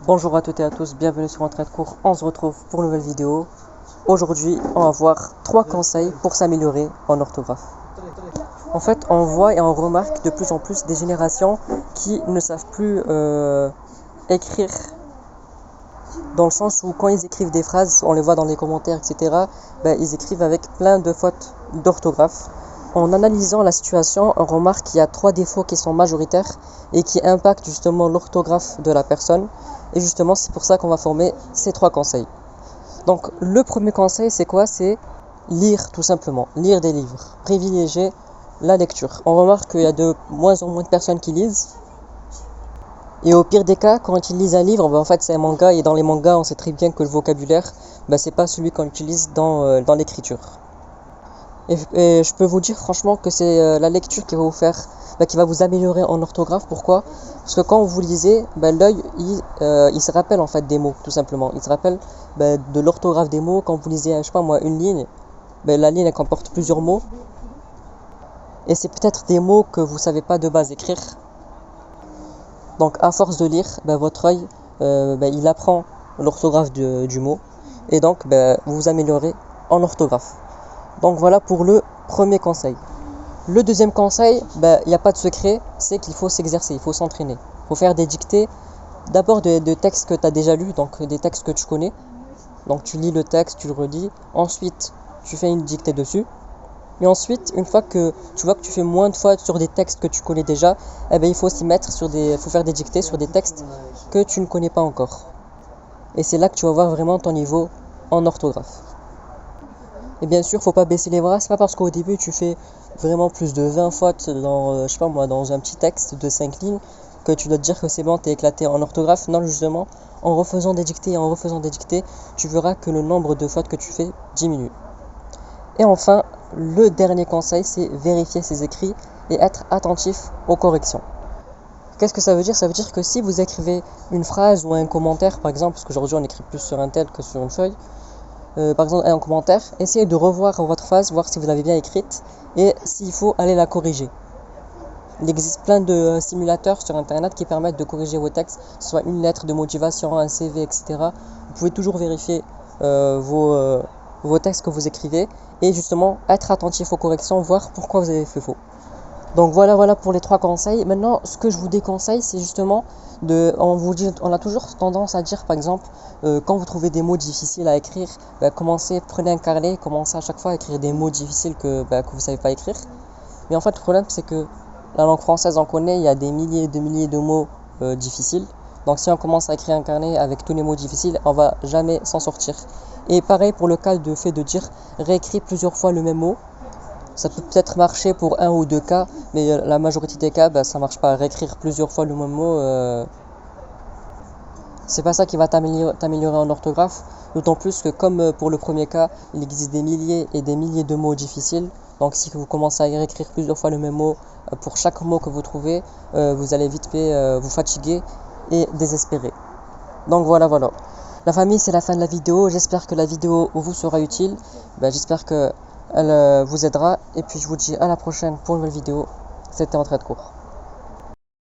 Bonjour à toutes et à tous, bienvenue sur Entrée de cours. On se retrouve pour une nouvelle vidéo. Aujourd'hui, on va voir 3 conseils pour s'améliorer en orthographe. En fait, on voit et on remarque de plus en plus des générations qui ne savent plus écrire, dans le sens où quand ils écrivent des phrases, on les voit dans les commentaires, etc., ils écrivent avec plein de fautes d'orthographe. En analysant la situation, on remarque qu'il y a 3 défauts qui sont majoritaires et qui impactent justement l'orthographe de la personne. Et justement, c'est pour ça qu'on va former ces 3 conseils. Donc, le premier conseil, c'est quoi? C'est lire, tout simplement. Lire des livres. Privilégier la lecture. On remarque qu'il y a de moins en moins de personnes qui lisent. Et au pire des cas, quand ils lisent un livre, en fait, c'est un manga. Et dans les mangas, on sait très bien que le vocabulaire, c'est pas celui qu'on utilise dans l'écriture. Et je peux vous dire franchement que c'est la lecture qui va vous faire, qui va vous améliorer en orthographe. Pourquoi? Parce que quand vous lisez, l'œil il se rappelle en fait des mots, tout simplement. Il se rappelle de l'orthographe des mots. Quand vous lisez, je sais pas moi, une ligne, la ligne elle comporte plusieurs mots. Et c'est peut-être des mots que vous savez pas de base écrire. Donc à force de lire, votre œil il apprend l'orthographe du mot. Et donc vous vous améliorez en orthographe. Donc voilà pour le premier conseil. Le deuxième conseil, il n'y a pas de secret, c'est qu'il faut s'exercer, il faut s'entraîner. Il faut faire des dictées, d'abord de textes que tu as déjà lus, donc des textes que tu connais. Donc tu lis le texte, tu le relis, ensuite tu fais une dictée dessus. Et ensuite, une fois que tu vois que tu fais moins de fois sur des textes que tu connais déjà, il faut s'y mettre faut faire des dictées sur des textes que tu ne connais pas encore. Et c'est là que tu vas voir vraiment ton niveau en orthographe. Et bien sûr, faut pas baisser les bras, c'est pas parce qu'au début tu fais vraiment plus de 20 fautes dans un petit texte de 5 lignes que tu dois te dire que c'est bon, t'es éclaté en orthographe. Non, justement, en refaisant des dictées, tu verras que le nombre de fautes que tu fais diminue. Et enfin, le dernier conseil, c'est vérifier ses écrits et être attentif aux corrections. Qu'est-ce que ça veut dire? Ça veut dire que si vous écrivez une phrase ou un commentaire, par exemple, parce qu'aujourd'hui on écrit plus sur un tel que sur une feuille, par exemple un commentaire, essayez de revoir votre phrase, voir si vous l'avez bien écrite et s'il faut aller la corriger. Il existe plein de simulateurs sur internet qui permettent de corriger vos textes, soit une lettre de motivation, un CV, etc. Vous pouvez toujours vérifier vos textes que vous écrivez et justement être attentif aux corrections, voir pourquoi vous avez fait faux. Donc voilà pour les 3 conseils. Maintenant, ce que je vous déconseille, c'est justement on a toujours tendance à dire, par exemple, quand vous trouvez des mots difficiles à écrire, prenez un carnet, commencez à chaque fois à écrire des mots difficiles que vous savez pas écrire. Mais en fait, le problème, c'est que la langue française, on connaît, il y a des milliers de mots difficiles. Donc si on commence à écrire un carnet avec tous les mots difficiles, on va jamais s'en sortir. Et pareil pour le cas de fait de dire réécrire plusieurs fois le même mot. Ça peut peut-être marcher pour 1 ou 2 cas, mais la majorité des cas, ça marche pas. Réécrire plusieurs fois le même mot, c'est pas ça qui va t'améliorer en orthographe. D'autant plus que comme pour le premier cas, il existe des milliers et des milliers de mots difficiles. Donc si vous commencez à réécrire plusieurs fois le même mot, pour chaque mot que vous trouvez, vous allez vite fait vous fatiguer et désespérer. Donc voilà. La famille, c'est la fin de la vidéo. J'espère que la vidéo vous sera utile. J'espère que elle vous aidera. Et puis je vous dis à la prochaine pour une nouvelle vidéo. C'était Entrée de cours.